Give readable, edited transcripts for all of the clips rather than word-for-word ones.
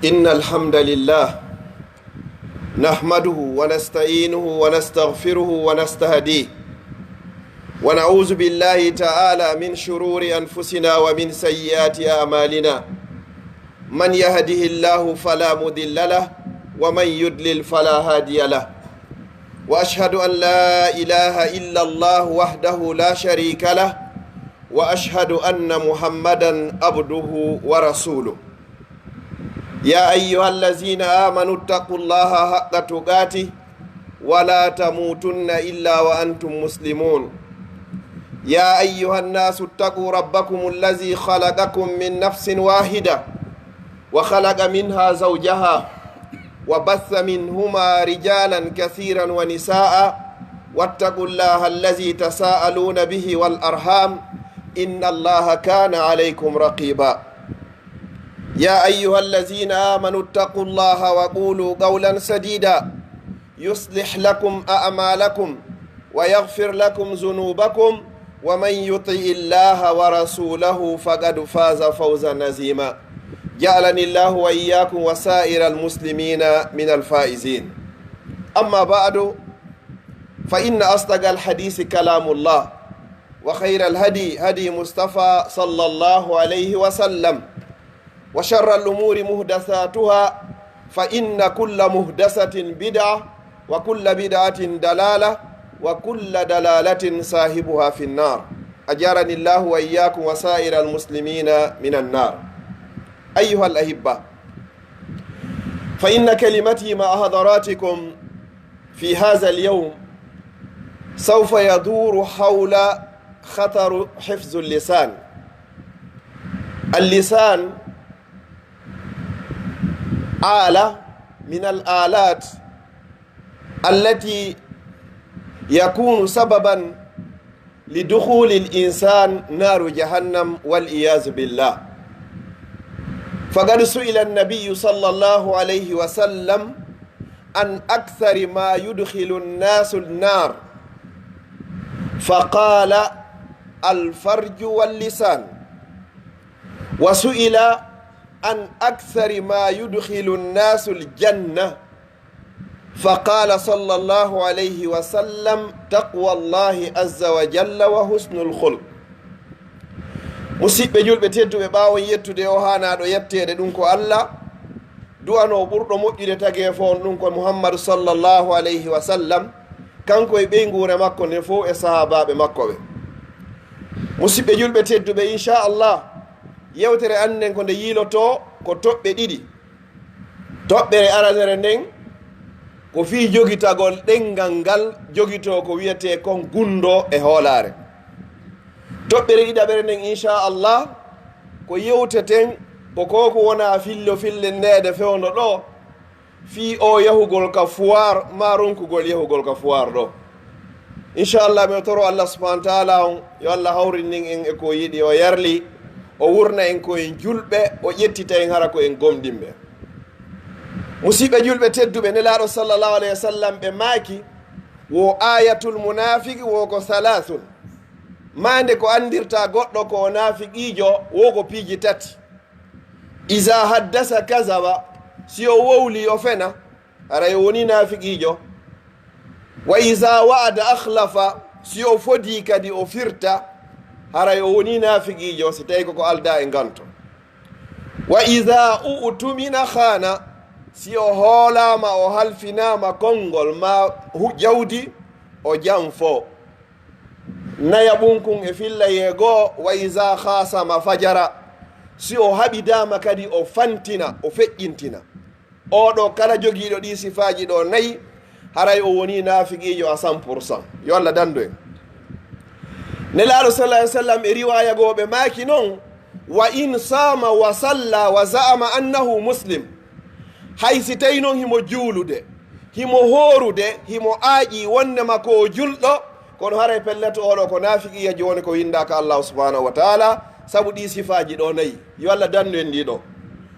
إن الحمد لله نحمده ونستعينه ونستغفره ونستهديه ونعوذ بالله تعالى من شرور أنفسنا ومن سيئات أعمالنا من يهده الله فلا مضل له ومن يضلل فلا هادي له وأشهد أن لا إله إلا الله وحده لا شريك له وأشهد أن محمدا عبده ورسوله يا أيها الذين آمنوا اتقوا الله حق تقاته ولا تموتن إلا وأنتم مسلمون يا أيها الناس اتقوا ربكم الذي خلقكم من نفس واحدة وخلق منها زوجها وبث منهما رجالا كثيرا ونساء واتقوا الله الذي تساءلون به والأرحام إن الله كان عليكم رقيبا يا أيها الذين آمنوا اتقوا الله وقولوا قولا سديدا يصلح لكم أعمالكم ويغفر لكم ذنوبكم ومن يطع الله ورسوله فقد فاز فوزا عظيما جعلني الله وإياكم وسائر المسلمين من الفائزين أما بعد فإن أصدق الحديث كلام الله وخير الهدي هدي مصطفى صلى الله عليه وسلم وشر الأمور محدثاتها فإن كل محدثة بدعة وكل بدعة دلالة وكل دلالة صاحبها في النار أجارني الله وإياكم وسائر المسلمين من النار أيها الأحبة فإن كلمتي مع حضراتكم في هذا اليوم سوف يدور حول خطر حفظ اللسان. اللسان آلة من الآلات التي يكون سببا لدخول الإنسان نار جهنم والعياذ بالله. فقد سئل النبي صلى الله عليه وسلم عن أكثر ما يدخل الناس النار فقال الفرج واللسان، وسئل عن أكثر ما يدخل الناس الجنة فقال صلى الله عليه وسلم تقوى الله عز وجل وحسن الخلق. musidɓe julɓe tedduɓe ɓaawon yettude o hanaɗo yettede ɗum ko Allah du'ano ɓurɗo moƴƴude tagi e fo on ɗum ko Muhammadu sallllahu alayhi wa sallam kanko e ɓeygure makko nde fo e sahabaɓe makko ɓe. musidɓe julɓe tedduɓe inchallah yewtere anden ko nde yiiloto ko toɓɓe ɗiɗi. toɓɓere aranere nden ko fii jogitagol ɗengal ngal jogito ko wiyete kon gundo e hoolare. toɓɓere ɗiɗaɓere nden inchallah ko yewteten ko koko wona fille ndede fewno ɗo fii o yahugol ka foire ma ronkugol yahugol ka foire ɗo. inchallah mi toro Allah subahanahu wa taala on yo Allah hawrinnin en e ko yiɗi o yarli o wurna en koyen julɓe o ƴettita en hara ko en gomɗinɓe. musidɓe julɓe tedduɓe nelaɗo sallllahu alayhi wa sallam ɓe maaki wo ayatul munafiki wo ko salasun. mande ko andirta goɗɗo ko nafiqijo wo ko piiji tati. iza haddasa kasaba, si o wowli o fena aray woni nafiqijo. wa iza wa'ada akhlafa, si o fodi kadi o firta haray o woni nafiqijo si tawi koko alda e ganto. wa iza u'tumina khana, si o hoolama o halfinama konngol ma jawdi o janfo. naya ɓunkun e filla yeego. wa iza khasama fajara, si o haɓidama kadi o fantina o feƴƴintina. oɗo kala jogiiɗo ɗi sifaji ɗo nayi haray o woni nafiqijo à 100%. yo Allah dandu en. nelaɗo sallah alih sallam e riwayagoɓe maaki noon wa in sama wa salla wa za'ama annahu muslim. hay si tawi noon himo juulude himo hoorude himo aaƴi wondema ko o julɗo kono haray pelleto oɗo ko nafiqiya joni ko windaka allahu subhanahu wa taala saabu ɗi sifaji ɗo nayi. yo Allah dandu en ɗiɗo.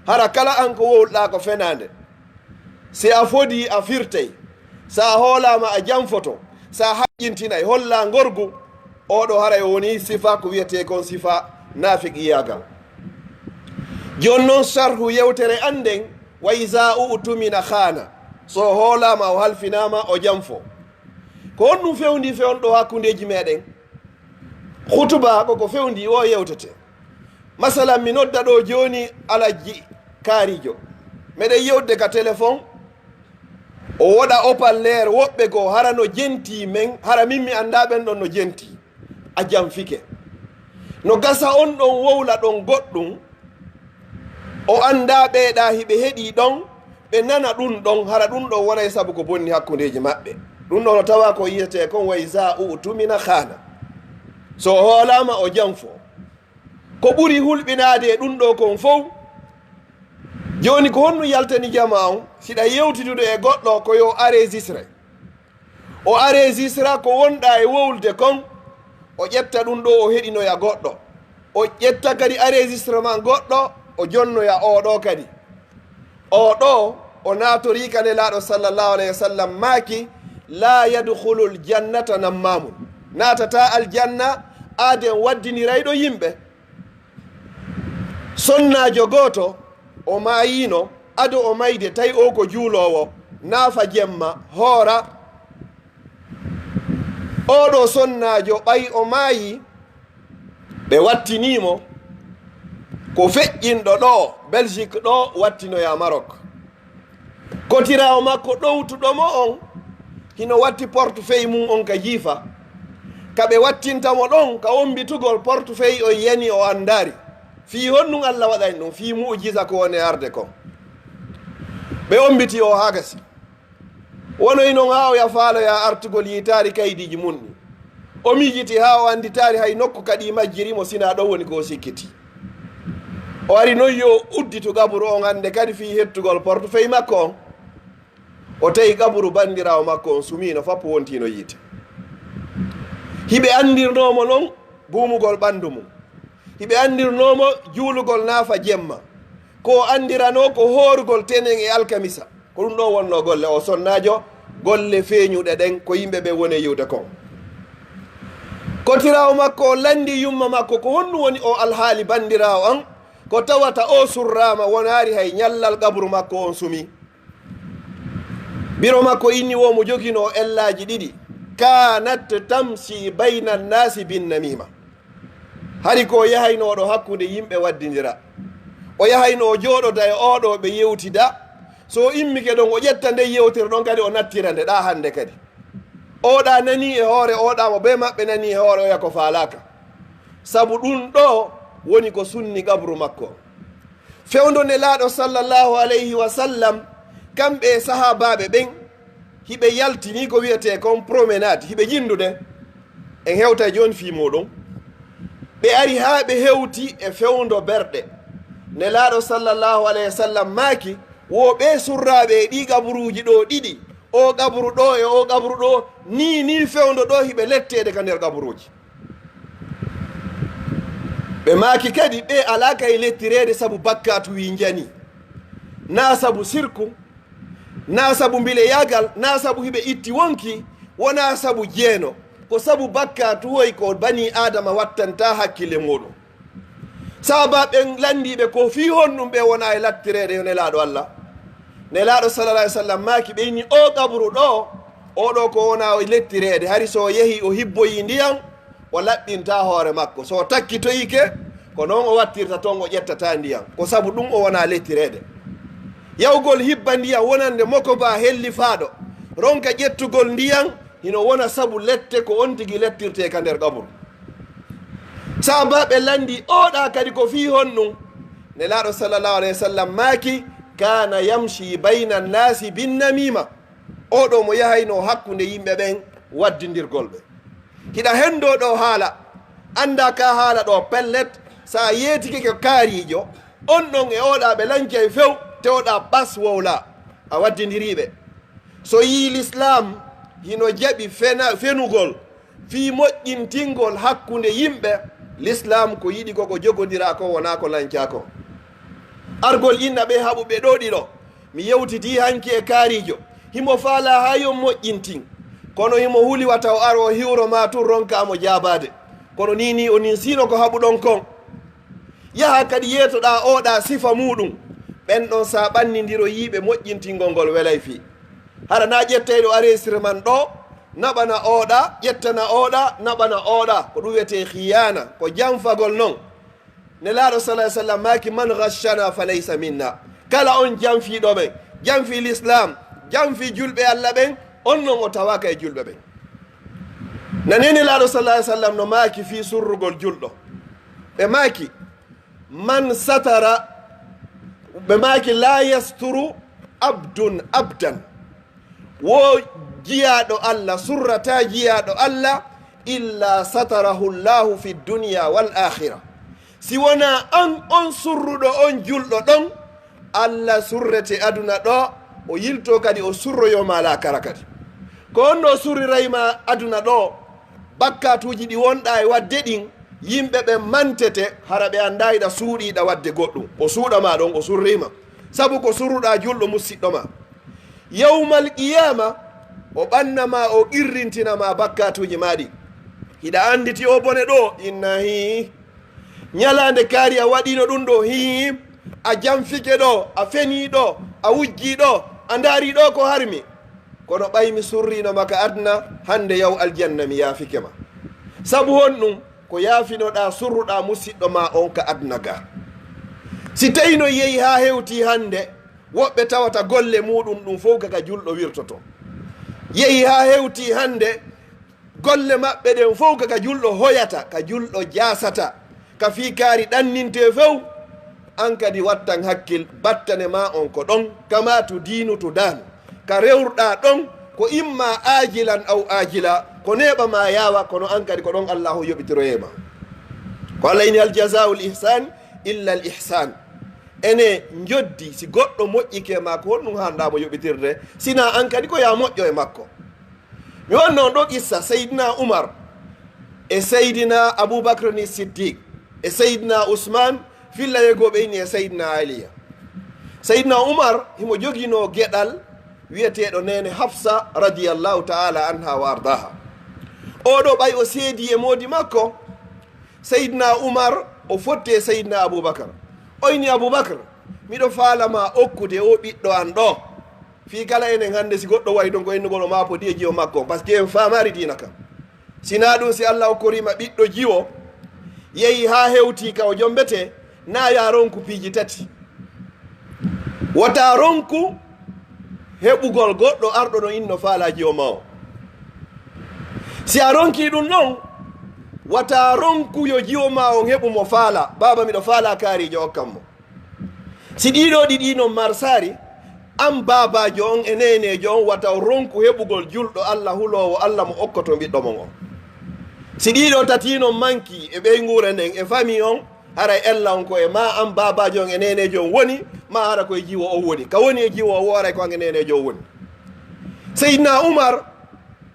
hara kala an ko wowluɗa ko fenade si a fodi a firtay, sa hoolama a janfoto, sa haƴƴintinay holla gorgu, oɗo haray woni sifa ko wiyete kon sifa nafiqiyagal. joni noon sarhu yewtere anden wa iza utumina khana so hoolama o halfinama o jamfo ko honɗum fewndi fewnɗo hakkundeji meɗen hutuba koko fewndi o yewtete masalan mi nodda ɗo joni alajji kaarijo meɗen yewde ka téléphone o woɗa opalleere woɓɓe goo hara no jenti men hara min mi annda ɓen ɗon no jenti a jamfike no gasa on ɗon wowla ɗon goɗɗum o annda ɓeeɗa hiɓe heɗi ɗon ɓe nana ɗum ɗon hara ɗum ɗon wona e sabu ko bonni hakkundeji maɓɓe ɗum ɗon no tawa ko yiyete kon way za utumina khana so hoolama o jamfo ko ɓuri hulɓinade e ɗum ɗo kon fof joni ko honnu yaltani jama on siɗa yewtitude e goɗɗo ko yo enregistre o enregistra ko wonɗa e wowlde kon o ƴetta ɗum ɗo o heɗinoya goɗɗo o ƴetta kadi enregistrement goɗɗo o jonnoya oɗo kadi oɗo o natori ka nelaɗo sallllahu alayhi wa sallam maaki la yadkhulu ljannata nammamun natata aljanna aaden waddinirayɗo yimɓe sonnajo goto o mayino ado o mayde tawi o ko juulowo naafa jemma hoora oɗo sonnajo ɓay o maayi ɓe wattinimo ko feƴƴinɗo ɗo belgique ɗo wattinoya Maroc kotirawo makko ɗowtuɗomo on hino watti portefeuille mum on ka jiifa kaɓe wattintamo ɗon ka wombitugol portefeuille o yani o andari fi honnum Allah waɗani ɗum fi mu'jiza ko woni arde ko ɓe ombiti o ha gasi wonoy noon ha o ya faaloya artugol yitari kaydiji mun ɗi o miijiti ha o anditari hay nokku kadi majjirimo sina ɗo woni ko sikkiti o ari noon yo udditu gaburu on hande kadi fi hettugol portefeuille makko on o tawi gaburu bandirawo makko on sumino fappo wontino yiite hiɓe andirnomo noon buumugol ɓandu mum hiɓe andirnomo juulugol naafa jemma ko andirano ko hoorugol tenen e alkamisa ko ɗum ɗo wonno golle o sonnajo golle feeñuɗe ɗen ko yimɓe ɓe woni yiwde kon kotirawo makko o landi yumma makko ko honnu woni o alhaali bandirawo an ko tawata o surrama wonari hay ñallal gabru makko on sumi biro makko inni womo jogino ellaji ɗiɗi kanat tamsi bayna nnasi binnamima hari ko yahaynoɗo hakkude yimɓe waddidira o yahayno o jooɗota e oɗo ɓe yewtida so immike ɗon o ƴetta nde yewtere ɗon kadi o nattira nde ɗa hande kadi oɗa nani e hoore oɗamo be maɓɓe nani e hoore oya ko falaka sabu ɗum ɗo woni ko sunni gabru makko fewndo nelaɗo sallllahu alayhi wa sallam kamɓe sahabaɓe ɓen hiɓe yaltini ko wiyete kon promenade hiɓe jindude en hewta joni fi muɗum ɓe ari ha ɓe hewti e fewndo berɗe nelaɗo sallllahu alayhi wa sallam maaki wo ɓe surraɓe e ɗi gaburuji ɗo ɗiɗi o gaburu ɗo e o gaburu ɗo ni fewndo ɗo hiɓe lettede ka nder gaburuji ɓe maaki kadi ɓe ala kay lettirede sabu bakkatu wi jani na sabu sirku na sabu mbile yagal na sabu hiɓe itti wonki wona sabu jeeno ko sabu bakkatu hoy ko bani adama wattanta hakkille muɗum sahaba ɓen landiɓe ko fi honɗum ɓe wona e lattirede yo nelaɗo Allah nelaɗo sallallah alih w sallam maaki ɓe inni o gabru ɗo oɗo ko wona o lettirede hari so yeehi o hibboyi ndiyam o laɓɓinta hoore makko so takkitoyike ko noon o wattirta toon o ƴettata ndiyam ko sabu ɗum o wona lettirede yawgol hibba ndiyam wonande moko ba helli faaɗo ronka ƴettugol ndiyam hino wona sabu lette ko on tigi lettirte ka nder gaburu sahabaɓe landi oɗa kadi ko fi honɗum nelaɗo sallllahu alayhi wa sallam maaki kana yamshi bayna nnasi binnamima oɗo mo yahayno hakkude yimɓe ɓen waddidirgol ɓe hiɗa hendo ɗo haala anda ka haala ɗo pellet sa yeetike ko kaarijo on ɗon e oɗa ɓe lanci e few tewɗa ɓas wowla a waddidiriɓe so yi l'islam hino jaɓi fenugol fi moƴƴintingol hakkude yimɓe l'islam ko yiɗi koko jogodira ko wona ko lanca ko argol inna ɓe haɓuɓe ɗo ɗiɗo mi yewtiti hanki e kaarijo himo faala ha yo moƴƴintin kono himo huliwa taw aro hiwro ma tun ronkamo jabade kono nini o nin sino ko haɓuɗon kon yaha kadi yetoɗa oɗa sifa muɗum ɓen ɗon sa ɓannidiro yiiɓe moƴƴintingol ngol welay fi hara na ƴetteyɗo aresire man ɗo naɓana oɗa ƴettana oɗa naɓana oɗa ko ɗum wiyete khiyana ko janfagol noon nelaɗo salah sallam maki man gashana fa laysa minna kala on janfiɗo ɓen janfi l'islam janfi julɓe allah ɓen on noon o tawaka e julɓe ɓen nani nelaɗo salah sallam no maki fi surrugol julɗo ɓe maki man satara ɓe maki la yasturu abdun abdan wo jiyaɗo allah surrata jiyaɗo allah illa satarahu llahu fi dunia wal akhira si wona an on surruɗo on julɗo ɗon allah surrete aduna ɗo o yilto kadi o surroyoma lakara kadi ko on ɗo surrirayma aduna ɗo bakkatuji ɗi wonɗa e wadde ɗin yimɓe ɓe mantete hara ɓe andayiɗa suuɗiɗa wadde goɗɗum o suuɗama ɗon o surrima saabu ko surruɗa julɗo musidɗoma yawmal qiyama o ɓannama o qirrintinama bakkatuji maɗi hiɗa anditi o bone ɗo inna hi ñalande kaari a waɗino ɗum ɗo hi a janfike ɗo a feni ɗo a wujji ɗo a daari ɗo ko harmi kono ɓaymi surrinoma ka adna hande yaw aljanna mi yaafike ma saabu hon ɗum ko yaafinoɗa surruɗa musidɗo ma on ka adna ga si tawino yeehi ha hewti hande woɓɓe tawata golle muɗum ɗum fof kaka julɗo wirtoto yeehi ha hewti hande golle maɓɓe ɗen fof kaka julɗo hoyata ka julɗo jasata ka fikari ɗanninte few an kadi wattan hakkil battane ma on ko ɗon kama to diinu to danu ka rewrɗa ɗon ko imma ajilan aw ajila ko neɓa ma yawa kono an kadi ko ɗon allahu yoɓitiroyema ko allah ini al jasau l ihsan illa l ihsan ene joddi si goɗɗo moƴƴike ma ko honɗum hanɗamo yoɓitirde sina an kadi ko ya moƴƴo e makko mi wonno ɗo qissa seydina oumar e seydina aboubacre ni siddique e seydina ousmane fillayegoɓe ini e seydina aliya seydina oumar himo joguino gueɗal wiyeteɗo nene hafsa radiallahu taala anha wa ardaha oɗo ɓay o seedi e moodi makko seydina oumar o fotti e seydina aboubacre oyni aboubacre miɗo faalama okkude o ɓiɗɗo an ɗo fi kala enen hannde si goɗɗo wayi ɗon ko ennugol o maapodi e jiwo makko par ce que en famari dina kam sina ɗum si allah okkorima ɓiɗɗo jiwo yehi ha hewti ka o jombete na ya ronku piiji tati wata ronku heɓugol goɗɗo arɗo no inno faala jiwo ma o si a ronki ɗum noon wata ronku yo jiwo ma on heɓumo faala baba miɗo faala kaarijo okkammo si ɗiɗo ɗiɗi noon marsari an babajo on e nenejo on wata ronku heɓugol julɗo allah hulowo allah mo okkoto ɓiɗɗo mon on si ɗiɗo tati noon manki e ɓeygure nden e famille on hara ella on ko e ma an babajo on e nenejo on woni ma hara koye jiwo o woni ka woni e jiwo o woray ko an e nenejo o woni seydna oumar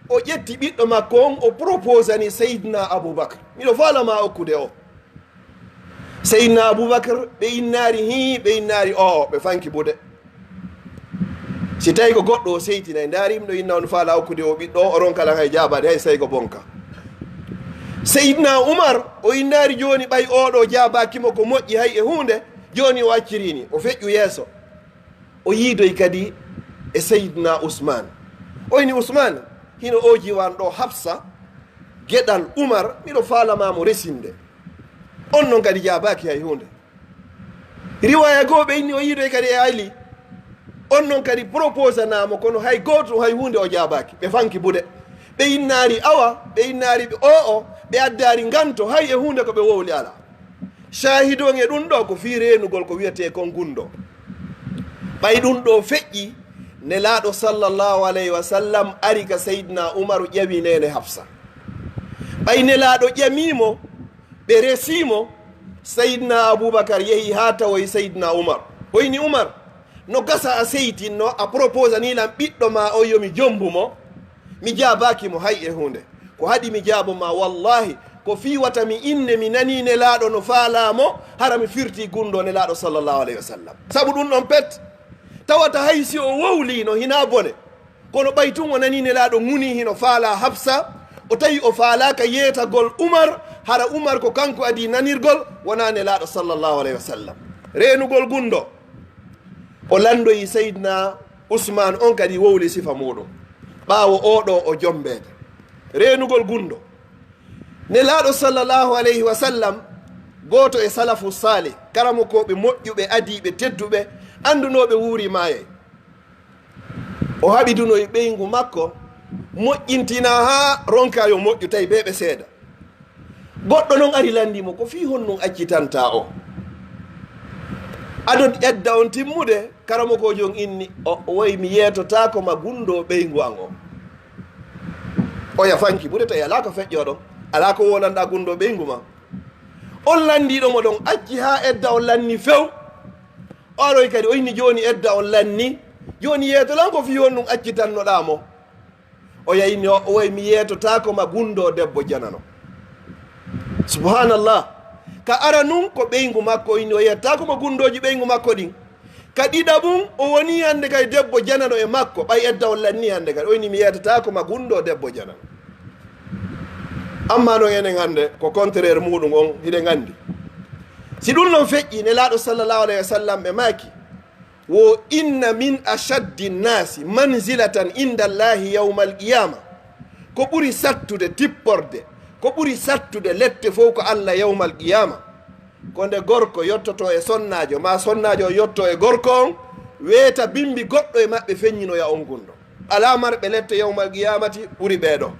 o ƴetti ɓiɗɗo makko on o proposani seydna aboubacre miɗo falama okkude o seydna aboubacre ɓe innari hi ɓe innari o ɓe fanki bude si tawi ko goɗɗo o seytina e darimɗo inna on faala okkude o ɓiɗɗo oron kala hay jabade hay sayi ko bonka seydna oumar o innari joni ɓay oɗo jabakimo ko moƴƴi hay e hunde joni o accirini o feƴƴu yeeso o yiidoy kadi e seydna ousmane oyni ousmane hino o jiwan ɗo hafsa gueɗal oumar miɗo falamamo resinde on noon kadi jabaki hay hunde riwaya goɓe inni o yiidoy kadi e ali on noon kadi proposanamo kono hay goto hay hunde o jabaki ɓe fanki bude ɓe innari awa ɓe innari o ɓe addari ganto hay e hunde ko ɓe wowli ala shahidon e ɗum ɗo ko fi renugol ko wiyete kon gundo ɓay ɗum ɗo feƴƴi nelaɗo sallllahu alayhi wa sallam ari ka seydna oumaru ƴawi nene hafsa ɓay nelaɗo ƴamimo ɓe resimo seydna aboubacar yeehi ha tawoy seydna oumar hoyni oumar no gasa a seytinno a proposanilam ɓiɗɗo ma o yomi jombumo mi jabakimo hay e hunde ko haɗi mi jaaboma wallahi ko fiwata mi inne mi nani nelaɗo no faalamo hara mi firti gundo nelaɗo sallllahu alayhi wa sallam saabu ɗum ɗon pet tawata hay si o wowlino hina bone kono ɓay tun o nani nelaɗo nguni hino faala hafsa o tawi o faalaka yeetagol oumar hara oumar ko kanko adi nanirgol wona nelaɗo sallllahu alayhi wa sallam renugol gundo o landoyi seydna ousmane on kadi wowli sifa muɗum ɓaawo oɗo o jombede renugol gundo nelaɗo sallllahu alayhi wa sallam goto e salafu salih karamokoɓe moƴƴuɓe adiɓe tedduɓe andunoɓe wuuri maaye o haɓidunoye ɓeygu makko moƴƴintina ha ronka yo moƴƴu tawi ɓeɓe seeɗa goɗɗo noon ari landimo ko fi honnum accitanta o aɗon edda on timmude karamo ko jon inni o woyi mi yeetotako ma gundo ɓeygu an o yafanki ɓuure tawi ala ko feƴƴoɗon ala ko wonanɗa gundo ɓeygu ma on landiɗomo ɗon acci ha edda on lanni few o aroy kadi o inni joni edda on lanni joni yeetolan ko fi honnum accitannoɗamo o yayini o woyi mi yeetotako ma gundo debbo janano subhanallah ka ara nun ko ɓeygu makko inni o yettako mo gundoji ɓeygu makko ɗin ka ɗiɗaɓum o woni hande kay debbo janano e makko ɓay edda on lanni hande kadi o inni mi yettatako ma gundo debbo janano amma noon enen hande ko contraire muɗum on hiɗen andi si ɗum noon feƴƴi nelaɗo sallllahu alayhi wa sallam ɓe maki wo inna min ashaddi nnasi manzilatan inda llahi yawma alqiyama ko ɓuri sattude tipporde ko ɓuri sattude lette fof ko allah yawma alqiyama ko nde gorko yottoto e sonnajo ma sonnajo o yotto e gorko on weeta bimbi goɗɗo e maɓɓe feññinoya on gundo ala marɓe lette yawma alqiyamati ɓuri ɓeeɗo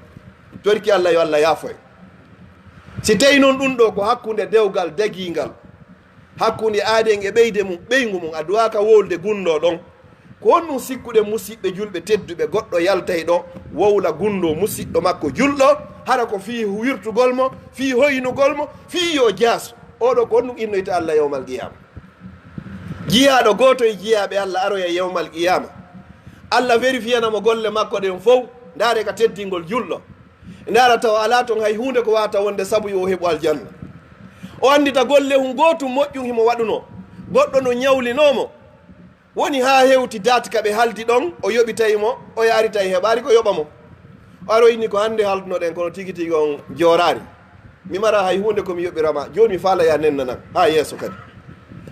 torki allah yo allah yaafoy si tawi noon ɗum ɗo ko hakkude dewgal daguigal hakkude aaden e ɓeyde mum ɓeygu mum a duwaka wolde gundo ɗon ko honɗum sikkuɗe musidɓe julɓe tedduɓe goɗɗo yaltay ɗo wowla gundo musidɗo makko julɗo hara ko fii wirtugol mo fii hoynugol mo fii yo jaaso oɗo ko honɗum innoyta allah yawmal qiyama jiyaɗo goto e jiyaɓe allah aroya yawmal qiyama allah vérifiyanamo golle makko ɗen fof ndaare ka teddingol julɗo ndaara taw ala toon hay hunde ko wata wonde saabu yo heɓu aljanna o andita golle hum gotum moƴƴum himo waɗuno goɗɗo no ñawlinomo woni ha hewti date kaɓe haldi ɗon o yoɓitaymo o yarita e heɓari ko yoɓamo o aroyni ko hande haldunoɗen kono tigui tigui on jorari mi mara hay hunde komi yoɓirama joni mi falaya nennanan ha yesso kadi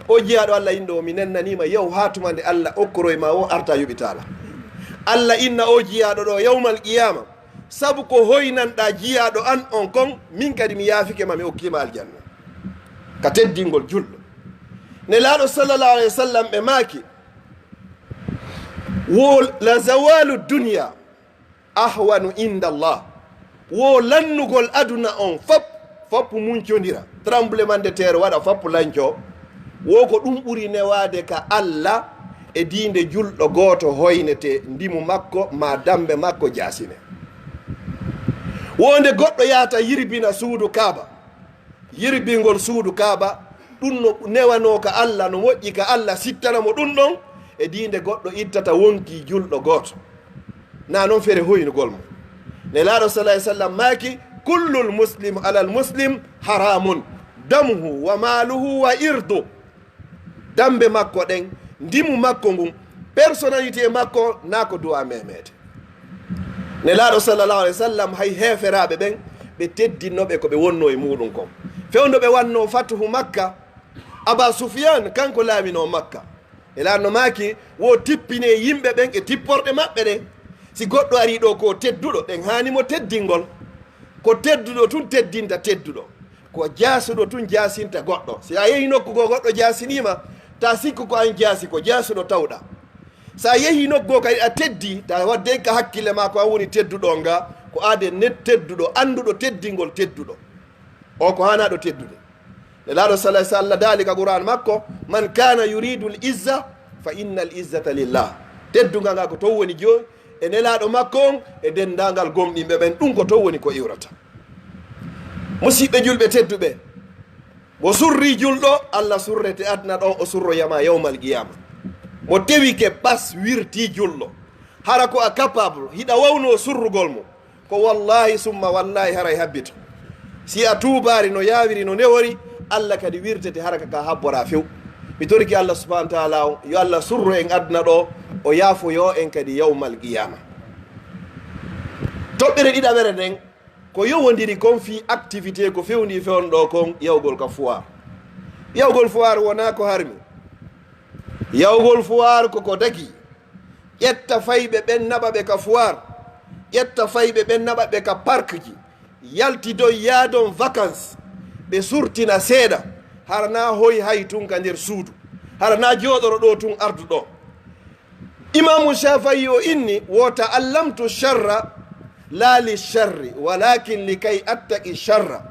o jiyaɗo allah inɗo mi nennanima yew ha tumande allah okkoroyma o arta yoɓitala allah inna o jiyaɗo ɗo yawmal qiyama saabu ko hoynanɗa jiyaɗo an on kon min kadi mi yaafike ma mi okkima aljanna ka teddingol julɗo nelaɗo sallllahu alayhi wa sallam ɓe maaki wo la zawalu dunia ahwanu inda allah wo lannugol aduna on foppu muncodira tremblement de terre waɗa foppu lanco wo ko ɗum ɓuri newade ka allah e diinde julɗo goto hoynete ndimu makko ma dambe makko jasine wonde goɗɗo yahata yirbina suudu kaaba yirbingol suudu kaaba ɗum no newano ka allah no moƴƴi ka allah sittanamo ɗum ɗon e diinde goɗɗo ittata wonki julɗo goto na noon feere hoynugol mo nelaɗo salah sallam maaki kullul muslim alal muslim haramun damuhu wa maluhu wa irdu dambe makko ɗen ndimu makko ngun personnalité makko na ko duwa memede nelaɗo sallllahu alayhi wa sallam hay heferaɓe ɓen ɓe teddinnoɓe ko ɓe wonno e muɗum kon fewdo ɓe wanno fatuhu makka aba soufiane kanko laamino makka e laanno maaki wo tippine yimɓe ɓen e tipporɗe maɓɓe ɗe si goɗɗo ari ɗo ko tedduɗo ɗen hanimo teddingol ko tedduɗo tun teddinta tedduɗo ko jaasuɗo tun jaasinta goɗɗo si a yehi nokku go goɗɗo jaasinima ta sikku ko an jaasi ko jaasuɗo tawɗa sa yehi nokku kadi a teddi ta wadde ka hakkille ma ko an woni tedduɗo nga ko aade net tedduɗo anduɗo teddingol tedduɗo o ko hanaɗo teddude nelaɗo salah sallah daali ka qouran makko man kana yuridu l izza fa inna l izzata lillah teddugal ngal ko toon woni joni e nelaɗo makko on e dendagal gomɗinɓe ɓen ɗum ko toon woni ko iwrata musidɓe julɓe tedduɓe mo surri julɗo allah surrete adna ɗon o surroyama yawmal qiyama mo tewi ke ɓas wirti julɗo hara ko a capable hiɗa wawno surrugol mo ko wallahi summa wallahi haray habbito si a tuubari no yawiri no newori allah kadi wirtete haraka ka habbora few mi torki allah subahana taala o yo allah surro en adna ɗo o yaafoyo en kadi yawmal qiyama toɓɓere ɗiɗaɓere nden ko yowodiri kon fi activité ko fewndi fewon ɗo kon yawgol ka foire yawgol foire wona ko harmi yawgol foire koko dagi ƴetta fayɓe ɓen naɓaɓe ka foire ƴetta fayɓe ɓen naɓaɓe ka parque ji yaltidoy yaadon vacance ɓe surtina seeɗa harana hoy hay tun ka nder suudu harana jooɗoro ɗo tun arduɗo imamu shafayi o inni wo ta'allamtu charra la li charri walakin likay attaqi charra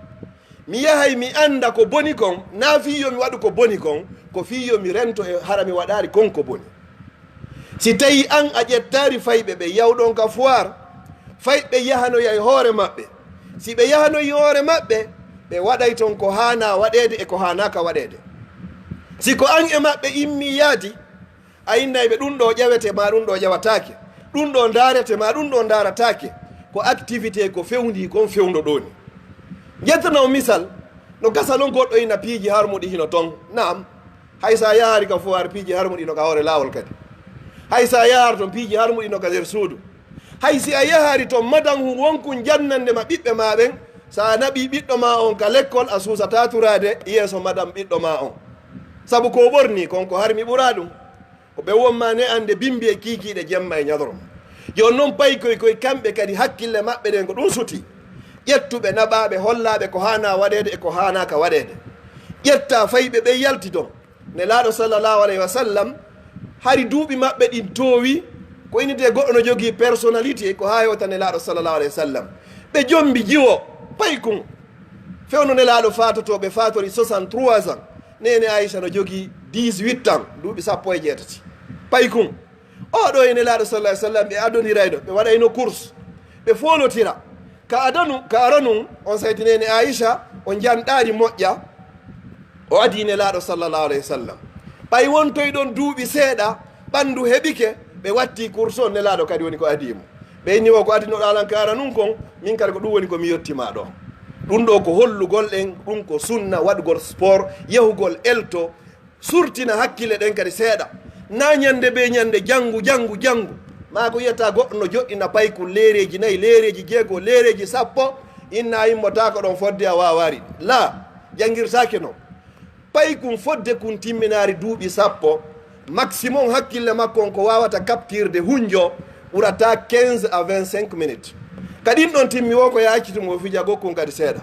mi yahay mi anda ko boni kon na fiyo mi waɗu ko boni kon ko fiyo mi rento e hara mi waɗari kon ko boni si tawi an a ƴettari fayɓe ɓe yawɗon ka foire fayɓe yahanoya e hoore maɓɓe si ɓe yahanoyi hoore maɓɓe ɓe waɗay toon ko hana waɗede e ko hanaka waɗede si ko an e maɓɓe immi yaadi a innayɓe ɗum ɗo ƴewete ma ɗum ɗo ƴewatake ɗum ɗo darete ma ɗum ɗo daratake ko activité ko fewndi kon fewndo ɗoni ƴettano misal no gasa noon goɗɗo ina piiji harmuɗi hino toon naam hay sa yahari ka foire piiji harmuɗino ka hoore lawol kadi hay sa yahar toon piiji harmuɗino ka nder suudu hay si a yahari toon madan hu wonku jannandema ɓiɓɓe ma ɓen sa naɓi ɓiɗɗo ma on ka l'école a suusata turade yeeso madam ɓiɗɗo ma on saabu ko ɓorni konko harmi ɓura ɗum ko ɓe wonma ne ande bimbi e kiikiiɗe jemma e ñadoro jon noon payi koye kamɓe kadi hakkille maɓɓe ɗen ko ɗum suti ƴettuɓe naɓaɓe hollaɓe ko hana waɗede e ko hanaka waɗede ƴetta fayɓe ɓe yalti don ne laaɗo sallllahu alayhi wa sallam hari duuɓi maɓɓe ɗin towi ko inite goɗɗo no jogui personnalité ko ha hewta ne laaɗo sallllahu alayhi wa sallam ɓe jombi jiwo payi kum fewno ne laaɗo fatotoɓe fatori 63 ans nene aicha no jogui 18 ans duuɓi 17 payi kum oɗo ene laaɗo sallah sallam ɓe adonirayɗo ɓe waɗayno course ɓe folotira ka ara num on saytinene aicha o janɗari moƴƴa o adine laaɗo sallllahu alayhi wa sallam ɓay wontoy ɗon duuɓi seeɗa ɓandu heɓike ɓe watti course on ne laaɗo kadi woni ko adimo ɓe inni o ko adinoɗo alan ka ara num kon min kadi ko ɗum woni komi yettima ɗo ɗum ɗo ko hollugol ɗen ɗum ko sunna waɗugol sport yahugol elto surtina hakkille ɗen kadi seeɗa na ñande be ñande janggu ma ko yiyata goɗɗo no joɗɗina payku leereji 4 leereji 6 leereji 10 inna yimmota ko ɗon fodde a wawari la jangguirtake noon paykum fodde kun timminari duuɓi 10 maximum hakkille makko on ko wawata captirde hunjo ɓurata 15 à 25 minutes kadin ɗon timmi wo ko yaccitumo fija gokkun kadi seeɗa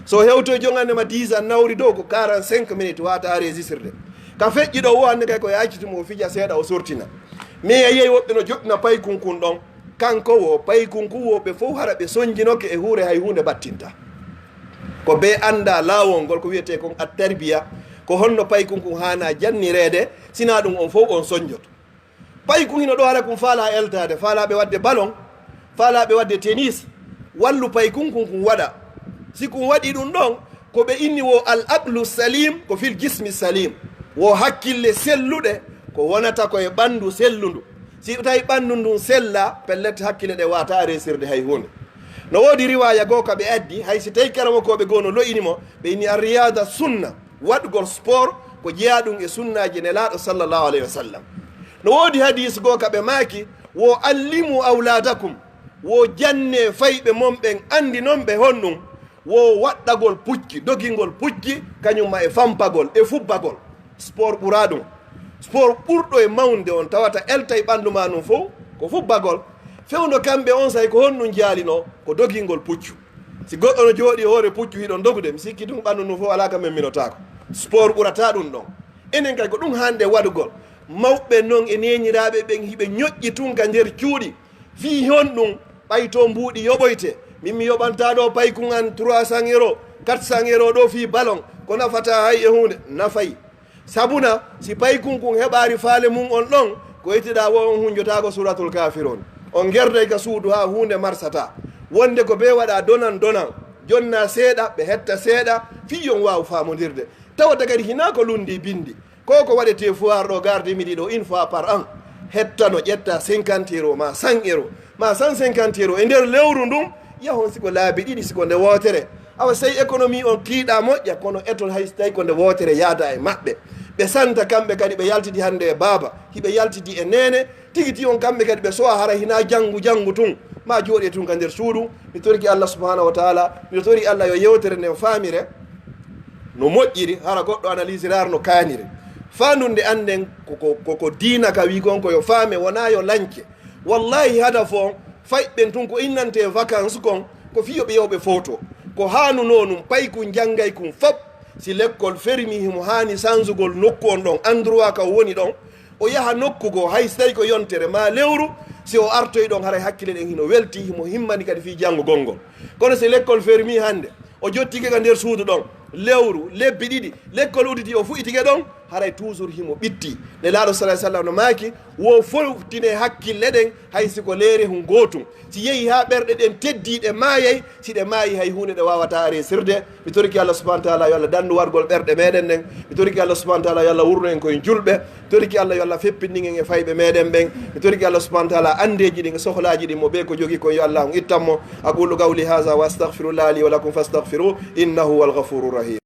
so hewto jongandema 10 an nawri dow ko 45 minutes wata résisirde ka feƴƴi ɗo wo hande kay ko yaccitumo fija seeɗa o sortina mais a yeyi woɓɓe no joɗɗina paykunkun ɗon kanko wo paykunku woɓe fof hara ɓe soñjinoke e huure hay hunde battinta ko be anda lawol ngol ko wiyete kon a tarbiya ko honno paykunkun hana jannirede sina ɗum on fof on soñjoto paykun hino ɗo hara kum faala eltade faalaɓe wadde ballon faalaɓe wadde tennis wallu paykunkun kun waɗa si kum waɗi ɗum ɗon ko ɓe inni wo al aqlu salim ko fil jismi salim wo hakkille selluɗe ko wonata koye ɓandu sellundu si tawi ɓandu ndun sella pellete hakkille ɗe wata resirde hay hunde no woodi riwaya goo ka ɓe addi hay si tawi karamokoɓe goo no loyinimo ɓe inni a riyada sunna waɗgol sport ko jeeya ɗum e sunnaji nelaaɗo sallllahu alayhi wa sallam no woodi hadis goo ka ɓe maaki wo allimu auladakum wo janne fayɓe mon ɓen andi noon ɓe hon ɗum wo waɗɗagol pucci dogingol pucci kañumma e fampagol e fubbagol sport ɓura ɗum sport ɓurɗo e mawde on tawata elta e ɓanndu ma num fof ko fubbagol fewndo kamɓe on say ko honɗum jaalino ko dogingol puccu si goɗɗo no jooɗi hoore puccu hiɗon dogude mi sikki ɗum ɓanndu num fof ala ka men minotako sport ɓurata ɗum ɗon enen kay ko ɗum hande waɗugol mawɓe noon e neñiraɓe ɓen hiɓe ñoƴƴi tun ka nder cuuɗi fi hon ɗum ɓayto mbuuɗi yoɓoyte min mi yoɓanta ɗo paykun an 300 euro 400 euro ɗo fi ballon ko nafata hay e hunde nafayi sabuna si paykun kun heɓari faale mum on ɗon ko yettiɗa wo on hunjotago suratul kafirun on gerday ka suudu ha hunde marsata wonde ko be waɗa donan jonna seeɗa ɓe hetta seeɗa fiyon waw famodirde tawata kadi hina ko lundi bindi ko waɗete foire ɗo garde midi ɗo une fois par an hetta no ƴetta 50 euro ma 100 euro ma 150 euro e nder lewru ndum yahon siko laabi ɗiɗi siko nde wotere awa sey économie on tiiɗa moƴƴa kono etol hay so tawi ko nde wotere yaada e maɓɓe ɓe santa kamɓe kadi ɓe yaltidi hande e baaba hiɓe yaltidi e nene tigi ti on kamɓe kadi ɓe sowa hara hina janggu tun ma jooɗe tun ka nder suudu mi torki allah subhanahu wa taala mi tori allah yo yewtere nden famire no moƴƴiri hara goɗɗo analyse rar no kanire fandunde anden koko dina ka wi gonko yo faame wona yo lanke wallahi hada fo fayɓɓen tun ko innante vacance kon ko fiyoɓe yewɓe photo ko hanuno num pay kum janggay kum fop si l'école fermi himo hani sansugol nokku on ɗon endroit ka woni ɗon o yaha nokkugo hay so tawi ko yontere ma lewru si o artoy ɗon haray hakkille ɗen hino welti himo himmani kadi fi janggo gongol kono si l'école fermi hande o jottike ka nder suudu ɗon lewru lebbi ɗiɗi l'école uditi o fuɗitike ɗon haray toujours himo ɓitti ne laaɗo salah sallam no maaki wo foftine hakkille ɗen hay siko leere hun gootum si yeehi ha ɓerɗe ɗen teddiɗe maayay si ɗe maayi hay hunde ɗe wawata resirde mi toriki allah subahana taala yo allah dandu wargol ɓerɗe meɗen ɗen mi toriki allah subahana taala yo allah wurno en koye julɓe mi toriki allah yo allah feppinɗingen e fayɓe meɗen ɓen mi toriki allah subahana taala andeji ɗin e sohlaji ɗin mo ɓe ko jogui kon yo allah on ittanmo aqulu qawli haha wa astahfirullah li wa lakum fastahfiru innahu huwa alghafuru rahim